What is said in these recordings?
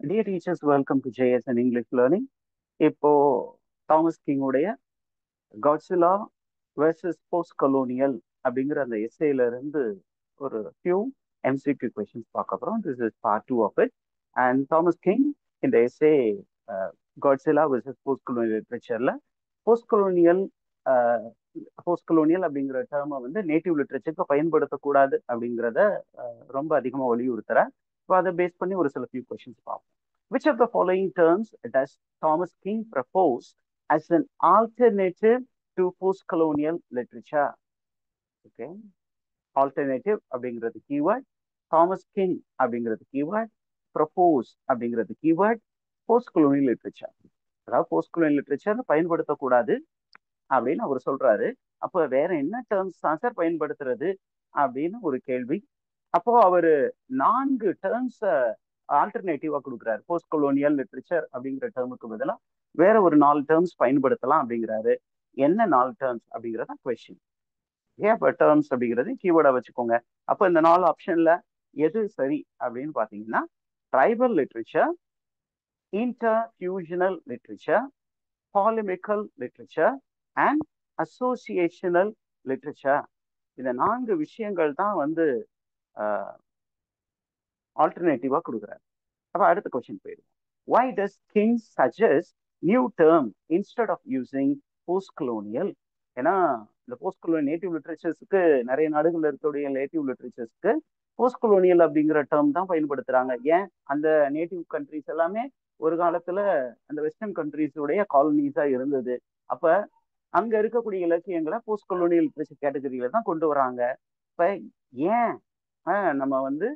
Dear teachers, welcome to JSN English Learning. இப்போ Thomas கிங்குடைய Godzilla versus post colonial அப்படிங்கிற அந்த எஸ்ஏல இருந்து ஒரு ஃபியூ எம்சிக்யூ கொஸ்டின்ஸ் பார்க்க போகிறோம். This is part 2 of it. And Thomas King இந்த SA Godzilla versus post colonial லிட்ரேச்சர்ல போஸ்ட் கலோனியல் அப்படிங்கிற டேர்மை வந்து நேட்டிவ் லிட்ரேச்சருக்கு பயன்படுத்தக்கூடாது அப்படிங்கிறத ரொம்ப அதிகமாக வலியுறுத்துறேன். இப்போ அதை பேஸ் பண்ணி ஒரு சில ஃபியூ கொஸ்டின்ஸ் பார்ப்போம். Which of the following terms does Thomas King propose as an alternative to post-colonial literature? Okay. Alternative அப்படிங்கிறது keyword, Thomas King அப்படிங்கிறது keyword, propose அப்படிங்கிறது keyword, post-colonial literature. அதாவது post-colonial literature பயன்படுத்தக்கூடாது அப்படின்னு அவர் சொல்றாரு. அப்போ வேற என்ன டேர்ம்ஸ் தான் சார் பயன்படுத்துறது அப்படின்னு ஒரு கேள்வி. அப்போ அவரு 4 டேர்ம்ஸை ஆல்டர்னேட்டிவா கொடுக்குறாரு. போஸ்ட் கொலோனியல் லிட்ரேச்சர் அப்படிங்கிற டேர்முக்கு பதிலாக வேற ஒரு 4 டேர்ம்ஸ் பயன்படுத்தலாம் அப்படிங்கிறாரு. என்ன 4 டேர்ம்ஸ் அப்படிங்கிறத கொஸ்டின். ஏன் இப்போ டேர்ம்ஸ் அப்படிங்கிறது கீவேர்டா வச்சுக்கோங்க. அப்போ இந்த 4 ஆப்ஷன்ல எது சரி அப்படின்னு பார்த்தீங்கன்னா, tribal literature, interfusional literature, polemical literature and associational literature. இந்த 4 விஷயங்கள் தான் வந்து ஆல்டர்னேட்டிவா கொடுக்குறாரு. அப்ப அடுத்த கொஸ்டின் போயிடுவோம். Why does King suggest new term instead of using post colonial? ஏன்னா இந்த போஸ்ட் கொலோனியல் நேட்டிவ் லிட்ரேச்சர்ஸ்க்கு நிறைய நாடுகள் இருக்கக்கூடிய நேட்டிவ் லிட்ரேச்சர்ஸ்க்கு போஸ்ட் கொலோனியல் அப்படிங்கிற டேர்ம் தான் பயன்படுத்துறாங்க. ஏன்? அந்த நேட்டிவ் கண்ட்ரிஸ் எல்லாமே ஒரு காலத்துல அந்த வெஸ்டர்ன் கண்ட்ரிஸுடைய காலனிஸா இருந்தது. அப்ப அங்க இருக்கக்கூடிய இலக்கியங்களை போஸ்ட் கொலோனியல் லிட்ரேச்சர் கேட்டகரியில தான் கொண்டு வராங்க. இப்ப ஏன் நம்ம வந்து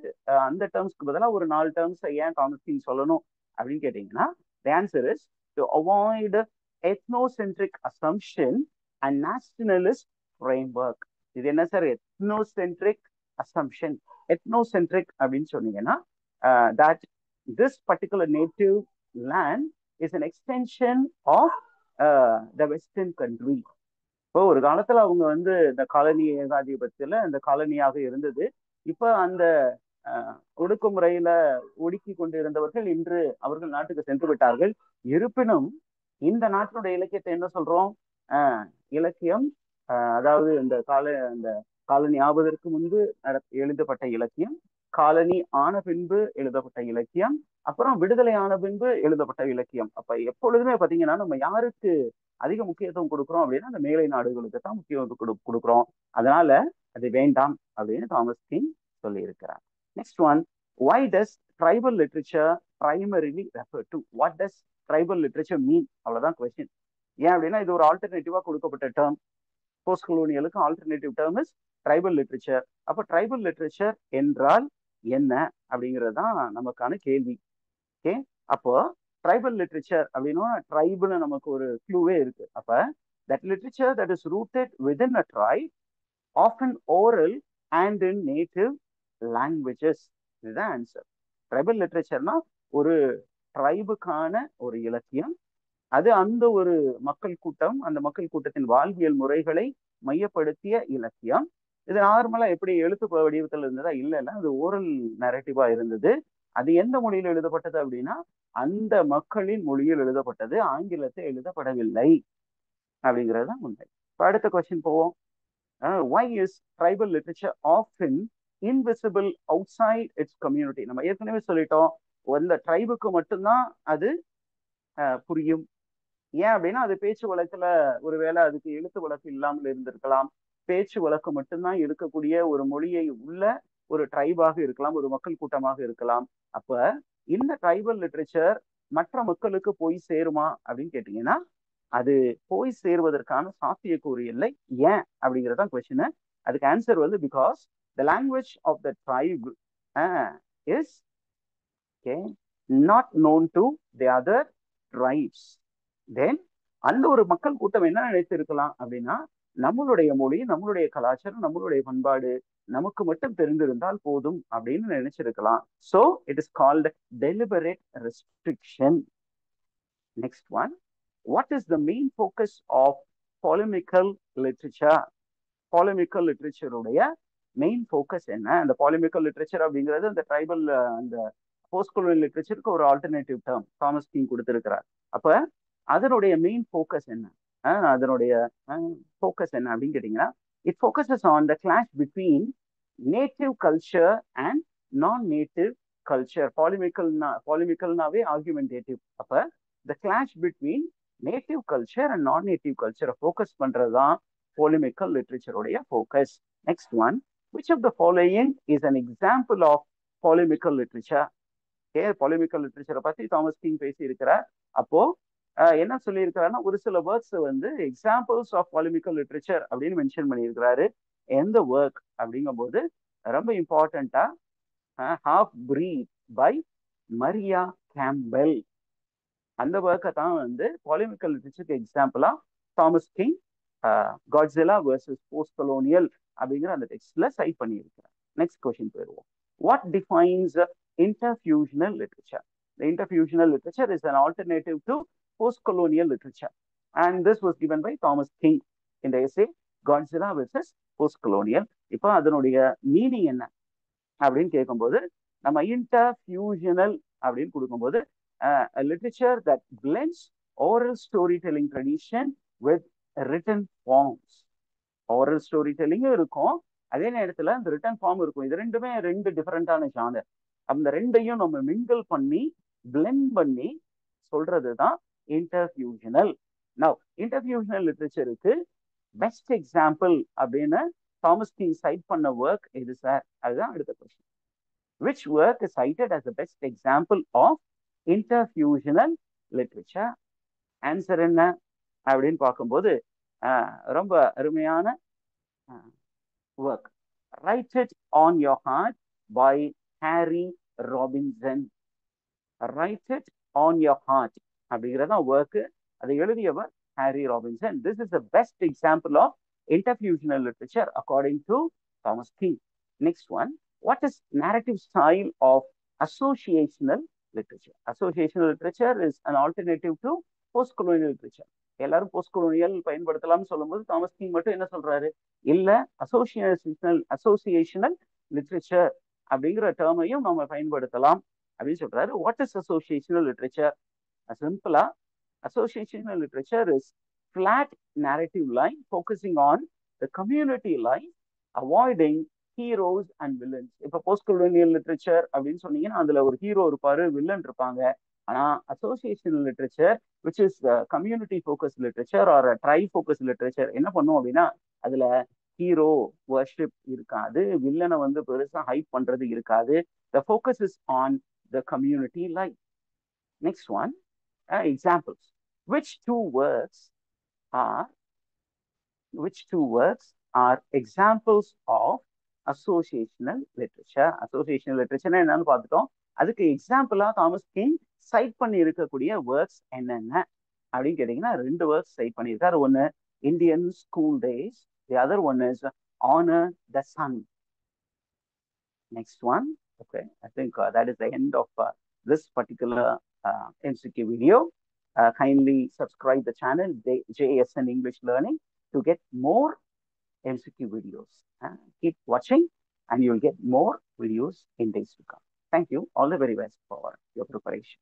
அந்த டேர்ம்ஸ்க்கு பதிலாக ஒரு 4 டேர்ம்ஸை ஏன் தாமஸ் கிங் சொல்லணும் அப்படின்னு கேட்டீங்கன்னா, the answer is to avoid ethnocentric assumption and nationalist framework. இது என்ன சார் ethnocentric assumption? ethnocentric அப்படின்னு சொன்னீங்கன்னா, that this particular native land is an extension of the western country. இப்போ ஒரு காலத்துல அவங்க வந்து இந்த காலனி ஏகாதிபத்தியத்துல இந்த காலனியாக இருந்தது. இப்ப அந்த ஒடுக்குமுறையில ஒடுக்கி கொண்டு இருந்தவர்கள் இன்று அவர்கள் நாட்டுக்கு சென்று விட்டார்கள். இருப்பினும் இந்த நாட்டினுடைய இலக்கியத்தை என்ன சொல்றோம்? இலக்கியம், அதாவது இந்த காலனி ஆவதற்கு முன்பு எழுதப்பட்ட இலக்கியம், காலனி ஆன பின்பு எழுதப்பட்ட இலக்கியம், அப்புறம் விடுதலை ஆன பின்பு எழுதப்பட்ட இலக்கியம். அப்ப எப்பொழுதுமே பாத்தீங்கன்னா நம்ம யாருக்கு அதிக முக்கியத்துவம் கொடுக்குறோம் அப்படின்னா அந்த மேலை நாடுகளுக்கு தான் முக்கியத்துவம் கொடுக்குறோம். அதனால அது வேண்டாம் அப்படின்னு தாமஸ் கிங் சொல்லி இருக்கிறார். Next one, why does tribal literature primarily refer to? What does tribal literature mean? அவ்வளவுதான் கொஸ்டின். ஏன் அப்படின்னா இது ஒரு ஆல்டர்னேட்டிவா கொடுக்கப்பட்ட டேர்ம். போஸ்ட் கொலோனியலுக்கு alternative term is tribal literature. அப்போ ட்ரைபல் லிட்ரேச்சர் என்றால் என்ன அப்படிங்கிறது தான் நமக்கான கேள்வி. ஓகே, அப்போ ட்ரைபல் லிட்ரேச்சர் அப்படின்னா ட்ரைபுன்னு நமக்கு ஒரு க்ளூவே இருக்கு. அப்ப that literature that is rooted within a tribe, often oral and in native languages. இதுதான் ஆன்சர். ட்ரைபல் லிட்ரேச்சர்னா ஒரு ட்ரைபுக்கான ஒரு இலக்கியம், அது அந்த ஒரு மக்கள் கூட்டம், அந்த மக்கள் கூட்டத்தின் வாழ்வியல் முறைகளை மையப்படுத்திய இலக்கியம். இது நார்மலா எப்படி எழுத்து வடிவத்தில் இருந்ததா? இல்லைன்னா அது ஓரல் நரேட்டிவா இருந்தது. அது எந்த மொழியில் எழுதப்பட்டது அப்படின்னா அந்த மக்களின் மொழியில் எழுதப்பட்டது, ஆங்கிலத்தில் எழுதப்படவில்லை அப்படிங்கிறது தான் உண்மை. இப்போ அடுத்த கொஸ்டின் போவோம். why is tribal literature often invisible outside its community? நம்ம ஏற்கனவே சொல்லிட்டோம், அந்த ட்ரைபுக்கு மட்டும்தான் அது புரியும். ஏன் அப்படின்னா அது பேச்சு வழக்குல ஒருவேளை அதுக்கு எழுத்து வழக்கு இல்லாமல் இருந்திருக்கலாம். பேச்சு வழக்கு மட்டும்தான் இருக்கக்கூடிய ஒரு மொழியை உள்ள ஒரு ட்ரைபாக இருக்கலாம், ஒரு மக்கள் கூட்டமாக இருக்கலாம். அப்ப இந்த ட்ரைபல் லிட்ரேச்சர் மற்ற மக்களுக்கு போய் சேருமா அப்படின்னு கேட்டீங்கன்னா அது போய் சேருவதற்கான சாத்தியக்கூறு இல்லை. ஏன் அப்படிங்கிறதான் கொஸ்டின். அதுக்கு ஆன்சர் வந்து because the language of the tribe is not known to the other tribes. Then அந்த ஒரு மக்கள் கூட்டம் என்ன நினைத்திருக்கலாம் அப்படின்னா நம்மளுடைய மொழி, நம்மளுடைய கலாச்சாரம், நம்மளுடைய பண்பாடு நமக்கு மட்டும் தெரிந்திருந்தால் போதும் அப்படின்னு நினைச்சிருக்கலாம். So it is called deliberate restriction. Next one, what is the main focus of polemical literature? polemical literature உடைய மெயின் ஃபோக்கஸ் என்ன? அந்த polemical literature அப்படிங்கிறது அந்த ட்ரைபல் அந்த போஸ்ட் கொலோனியல் லிட்ரேச்சருக்கு ஒரு ஆல்டர்னேட்டிவ் டேர்ம் தாமஸ் கிங் கொடுத்திருக்கிறார். அப்ப அதனுடைய மெயின் ஃபோக்கஸ் என்ன, அதனுடைய ஃபோக்கஸ் என்ன அப்படின்னு கேட்டீங்கன்னா, it focuses on the clash between native culture and non native culture. பாலிமிக்கல்னாவே ஆர்குமெண்டேட்டிவ். அப்ப the clash between native culture and non native கல்ச்சரை ஃபோக்கஸ் பண்றது தான் polemical லிட்ரேச்சருடைய focus. Next one, which of the following is an example of polemical literature? polemical literature பத்தி Thomas King பேசி இருக்கிறார். அப்போ என்ன சொல்லியிருக்கிறாருன்னா, ஒரு சில வேர்ட்ஸ் வந்து எக்ஸாம்பிள்ஸ் ஆஃப் polemical literature அப்படின்னு மென்ஷன் பண்ணியிருக்கிறாரு. எந்த ஒர்க் அப்படிங்கும் போது ரொம்ப இம்பார்ட்டண்டா Halfbreed by Maria Campbell, அந்த ஒர்க்கை தான் வந்து polemical literature எக்ஸாம்பிளா Thomas King Godzilla versus post colonial அப்படிங்கிற அந்த டெக்ஸ்ட்ல சைட் பண்ணியிருக்கிறார். நெக்ஸ்ட் கொஸ்டின் போயிடுவோம். What defines interfusional literature? The interfusional literature is an alternative to post-colonial literature, and this was given by Thomas King in the essay Godzilla versus Post-Colonial. இப்போ அதனுடைய meaning என்ன அப்படின்னு கேட்கும்போது, நம்ம interfusional அப்படின்னு கொடுக்கும்போது literature that blends oral storytelling tradition with written forms. oral storytelling இருக்கும், அதே நேரத்தில் அந்த ரிட்டன் ஃபார்ம் இருக்கும். இது ரெண்டுமே ரெண்டு டிஃபரெண்டான ஜானர். அந்த ரெண்டையும் நம்ம மிங்கிள் பண்ணி பிளெண்ட் பண்ணி சொல்றது தான் இன்டர்ஃபியூஷனல். நவ் இன்டர்ஃபியூஷனல் லிட்ரேச்சருக்கு பெஸ்ட் எக்ஸாம்பிள் அப்படின்னு தாமஸ் கிங் சைட் பண்ண ஒர்க் எது சார்? அதுதான் அடுத்த question. Which work is cited as the best example of interfusional literature? Answer என்ன அப்படின்னு பார்க்கும்போது ரொம்ப அருமையான work, write it on your heart by Harry Robinson. Write it on your heart அப்படிங்கிறதா ஒர்க். அதை எழுதியவர் Harry Robinson. This is the best example of interfusional literature according to Thomas King. Next one, what is narrative style of associational literature? Associational literature is an alternative to post-colonial literature. எல்லாரும் post colonial பயன்படுத்தலாம்னு சொல்லும்போது Thomas king மட்டும் என்ன சொல்றாரு, இல்ல அசோசியேஷனல் literature அப்படிங்கிற டேர்மையும் நம்ம பயன்படுத்தலாம் அப்படின்னு சொல்றாரு. What is associational literature? சிம்பிளா, associational literature is flat narrative line focusing on the community life, avoiding heroes and villains. இப்ப போஸ்ட் கொலோனியல் லிட்ரேச்சர் அப்படின்னு சொன்னீங்கன்னா அதுல ஒரு ஹீரோ இருப்பாரு, வில்லன் இருப்பாங்க. ஆனா அசோசியேஷனல் literature which is community focused literature or tribe focused literature என்ன பண்ணும் அப்படின்னா, அதுல ஹீரோ வர்ஷிப் இருக்காது, வில்லனை வந்து பெருசா ஹைப் பண்றது இருக்காது. The focus is on the community life. Next one, examples. Which two works are examples of associational literature? Associational literature என்னன்னு பார்த்துட்டோம். அதுக்கு எக்ஸாம்பிளா தாமஸ் கிங் சைட் பண்ணி இருக்கக்கூடிய ஒர்க்ஸ் என்னென்ன அப்படின்னு கேட்டீங்கன்னா, ரெண்டு ஒர்க்ஸ் சைட் பண்ணியிருக்காரு. ஒன்னு Indian school days, the other one is honour the sun. Next one. Okay, I think that is the end of this particular MCQ video. Kindly subscribe the channel JSN English Learning to get more MCQ videos. Keep watching and you'll get more videos in days to come. Thank you. All the very best for your preparation.